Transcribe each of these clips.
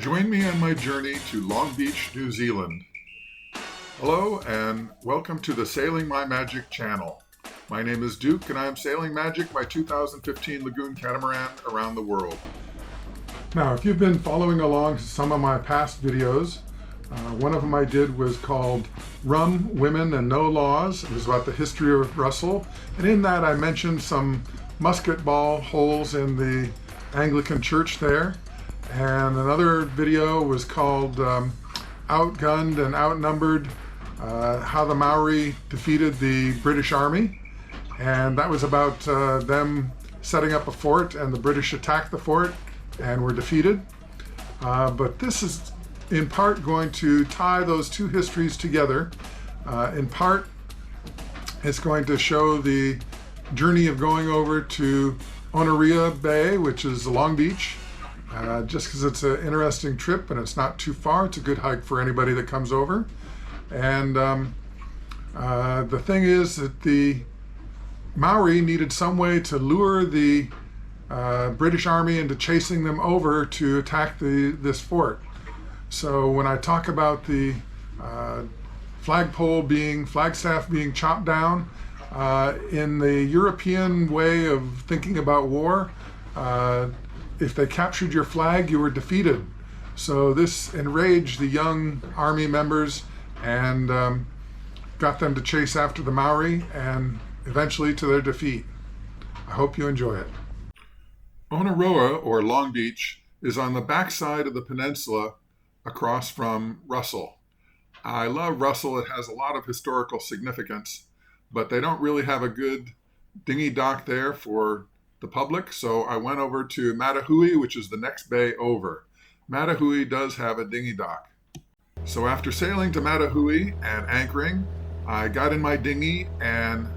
Join me on my journey to Long Beach, New Zealand. Hello and welcome to the Sailing My Magic channel. My name is Duke and I am sailing Magic, my 2015 Lagoon catamaran around the world. Now, if you've been following along some of my past videos, one of them I did was called Rum, Women and No Laws. It was about the history of Russell, and in that I mentioned some musket ball holes in the Anglican church there. And another video was called Outgunned and Outnumbered, how the Maori defeated the British Army. And that was about them setting up a fort, and the British attacked the fort and were defeated. But this is in part going to tie those two histories together. In part, it's going to show the journey of going over to Oneria Bay, which is Long Beach. Just because it's an interesting trip and it's not too far. It's a good hike for anybody that comes over. And the thing is that the Maori needed some way to lure the British Army into chasing them over to attack this fort. So when I talk about the flagstaff being chopped down, in the European way of thinking about war, if they captured your flag, you were defeated. So this enraged the young army members and got them to chase after the Maori and eventually to their defeat. I hope you enjoy it. Oneroa, or Long Beach, is on the backside of the peninsula across from Russell. I love Russell. It has a lot of historical significance, but they don't really have a good dinghy dock there for the public, so I went over to Matahui, which is the next bay over. Matahui does have a dinghy dock. So after sailing to Matahui and anchoring, I got in my dinghy and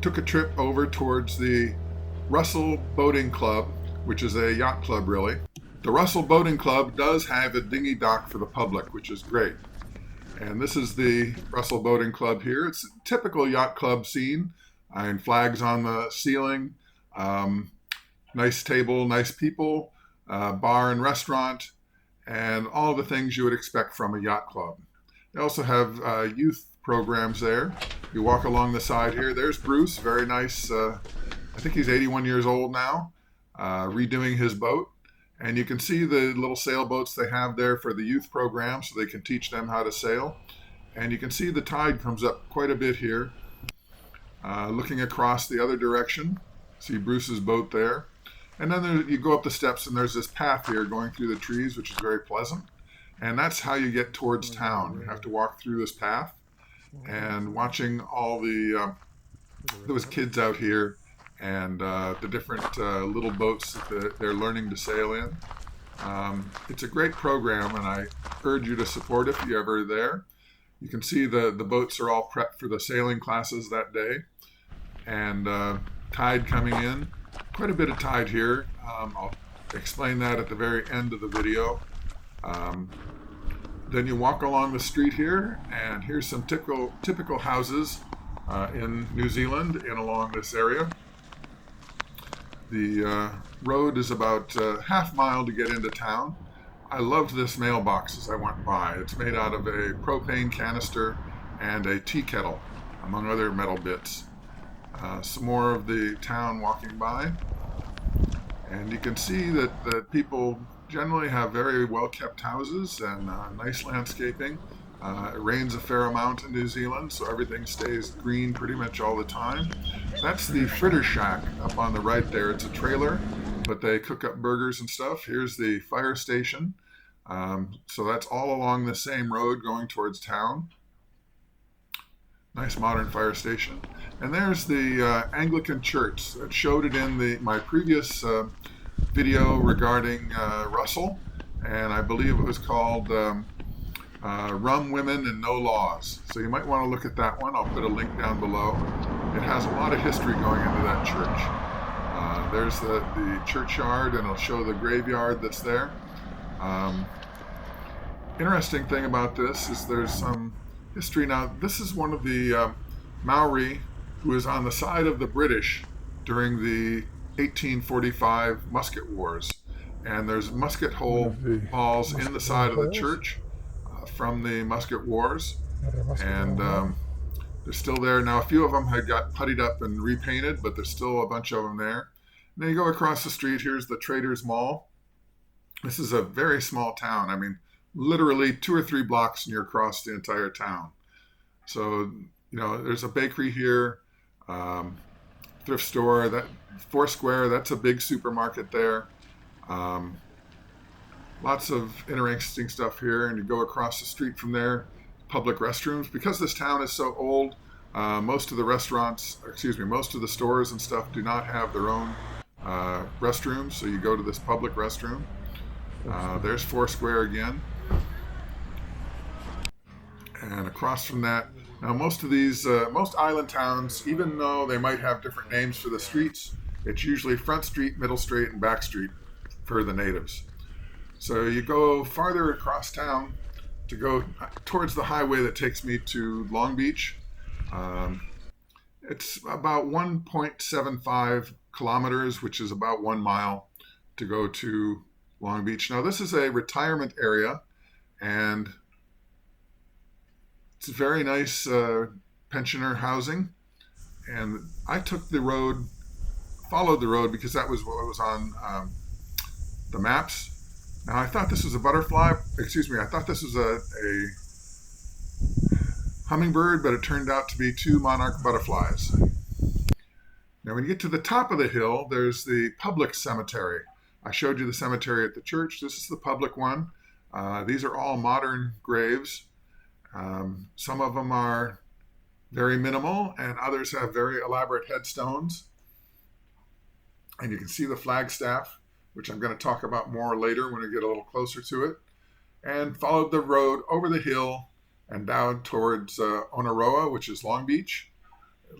took a trip over towards the Russell Boating Club, which is a yacht club really. The Russell Boating Club does have a dinghy dock for the public, which is great. And this is the Russell Boating Club here. It's a typical yacht club scene, and flags on the ceiling. Nice table, nice people, bar and restaurant, and all the things you would expect from a yacht club. They also have youth programs there. You walk along the side here. There's Bruce, very nice. I think he's 81 years old now, redoing his boat. And you can see the little sailboats they have there for the youth program so they can teach them how to sail. And you can see the tide comes up quite a bit here. Looking across the other direction, see Bruce's boat there. And then you go up the steps and there's this path here going through the trees, which is very pleasant. And that's how you get towards town. You have to walk through this path, and watching all those kids out here and the different little boats that they're learning to sail in. It's a great program, and I urge you to support it if you're ever there. You can see the boats are all prepped for the sailing classes that day. And tide coming in, quite a bit of tide here. I'll explain that at the very end of the video. Then you walk along the street here, and here's some typical houses in New Zealand and along this area. The road is about half mile to get into town. I loved this mailbox as I went by. It's made out of a propane canister and a tea kettle, among other metal bits. Some more of the town walking by, and you can see that the people generally have very well kept houses and nice landscaping. It rains a fair amount in New Zealand, so everything stays green pretty much all the time. That's the Fritter Shack up on the right there. It's a trailer, but they cook up burgers and stuff. Here's the fire station. So that's all along the same road going towards town. Nice modern fire station. And there's the Anglican church. I showed it in my previous video regarding Russell, and I believe it was called Rum, Women and No Laws. So you might want to look at that one. I'll put a link down below. It has a lot of history going into that church. There's the churchyard, and I'll show the graveyard that's there. Interesting thing about this is there's some history. Now, this is one of the Maori who was on the side of the British during the 1845 musket wars. And there's musket One hole of the balls in the musket ball side of the holes. church from the musket wars. Another musket ball And hole. they're still there. Now, a few of them had got puttied up and repainted, but there's still a bunch of them there. And then you go across the street. Here's the Traders Mall. This is a very small town. I mean, literally 2 or 3 blocks and you're across the entire town. So, there's a bakery here, um, thrift store, that Foursquare, that's a big supermarket there. Um, Lots of interesting stuff here. And you go across the street from there, public restrooms. Because this town is so old, most of the most of the stores and stuff do not have their own restrooms. So you go to this public restroom. There's Foursquare again. And across from that, now most island towns, even though they might have different names for the streets, it's usually Front Street, Middle Street, and Back Street for the natives. So you go farther across town to go towards the highway that takes me to Long Beach. Um, it's about 1.75 kilometers, which is about 1 mile to go to Long Beach. Now, this is a retirement area, and it's very nice pensioner housing. And I followed the road because that was what was on the maps. Now, I thought this was a butterfly. Excuse me. I thought this was a hummingbird, but it turned out to be 2 monarch butterflies. Now, when you get to the top of the hill, there's the public cemetery. I showed you the cemetery at the church. This is the public one. These are all modern graves. Some of them are very minimal, and others have very elaborate headstones. And you can see the flagstaff, which I'm going to talk about more later when we get a little closer to it. And followed the road over the hill and down towards Onaroa, which is Long Beach.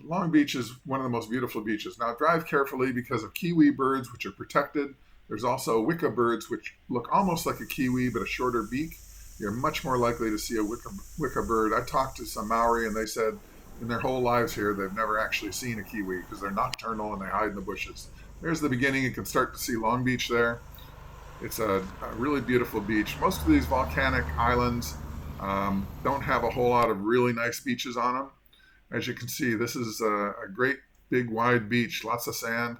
Long Beach is one of the most beautiful beaches. Now, drive carefully because of kiwi birds, which are protected. There's also wicca birds, which look almost like a kiwi, but a shorter beak. You're much more likely to see a wicca bird. I talked to some Maori, and they said in their whole lives here, they've never actually seen a kiwi because they're nocturnal and they hide in the bushes. There's the beginning. You can start to see Long Beach there. It's a really beautiful beach. Most of these volcanic islands don't have a whole lot of really nice beaches on them. As you can see, this is a great big wide beach, lots of sand.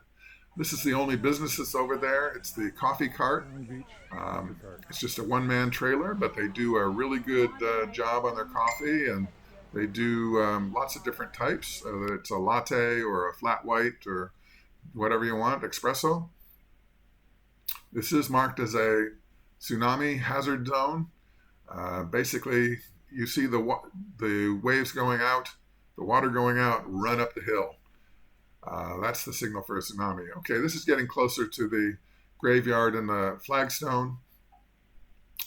This is the only business that's over there. It's the coffee cart. Long Beach coffee Um, cart. it's just a one-man trailer, but they do a really good job on their coffee, and they do lots of different types. Whether it's a latte or a flat white or whatever you want, espresso. This is marked as a tsunami hazard zone. Basically, you see the waves going out, the water going out, run up the hill. That's the signal for a tsunami. Okay, this is getting closer to the graveyard and the flagstone.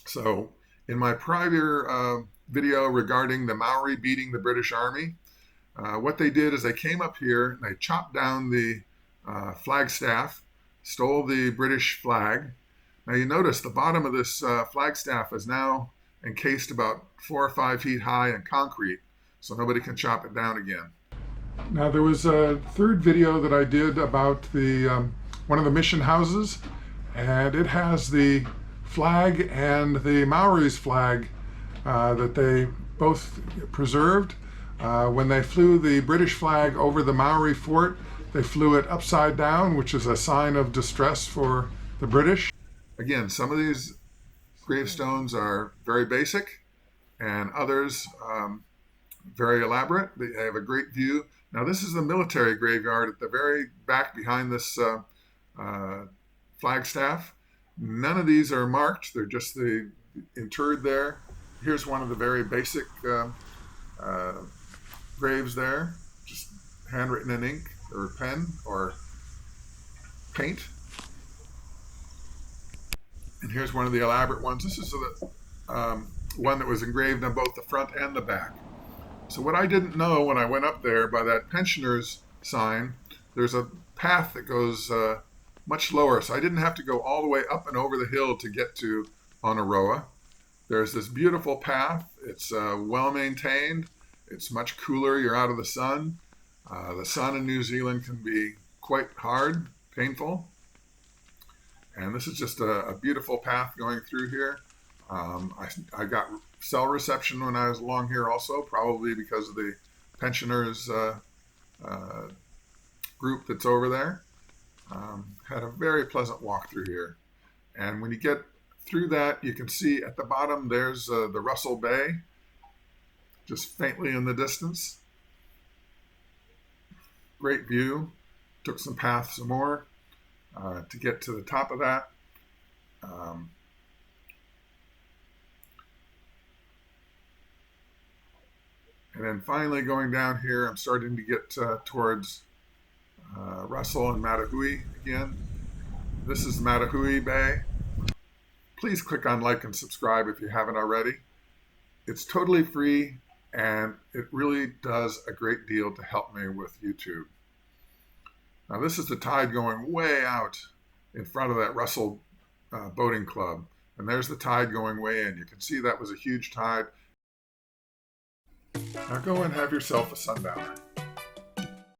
So, in my prior video regarding the Maori beating the British Army, what they did is they came up here and they chopped down the flagstaff, stole the British flag. Now, you notice the bottom of this flagstaff is now encased about 4 or 5 feet high in concrete, so nobody can chop it down again. Now, there was a third video that I did about the one of the mission houses, and it has the flag and the Maori's flag that they both preserved. When they flew the British flag over the Maori fort, they flew it upside down, which is a sign of distress for the British. Again, some of these gravestones are very basic, and others very elaborate. They have a great view. Now, this is the military graveyard at the very back behind this flagstaff. None of these are marked. They're just interred there. Here's one of the very basic graves there, just handwritten in ink or pen or paint. And here's one of the elaborate ones. This is the one that was engraved on both the front and the back. So what I didn't know when I went up there by that pensioners sign, there's a path that goes much lower. So I didn't have to go all the way up and over the hill to get to Onaroa. There's this beautiful path. It's well maintained. It's much cooler. You're out of the sun. The sun in New Zealand can be quite hard, painful. And this is just a beautiful path going through here. I got cell reception when I was along here also, probably because of the pensioners group that's over there. Had a very pleasant walk through here. And when you get through that, you can see at the bottom there's the Russell Bay, just faintly in the distance. Great view. Took some paths some more to get to the top of that. And then finally going down here, I'm starting to get towards Russell and Matahui again. This is Matahui Bay. Please click on like and subscribe if you haven't already. It's totally free and it really does a great deal to help me with YouTube. Now this is the tide going way out in front of that Russell Boating Club. And there's the tide going way in. You can see that was a huge tide. Now go and have yourself a sundowner.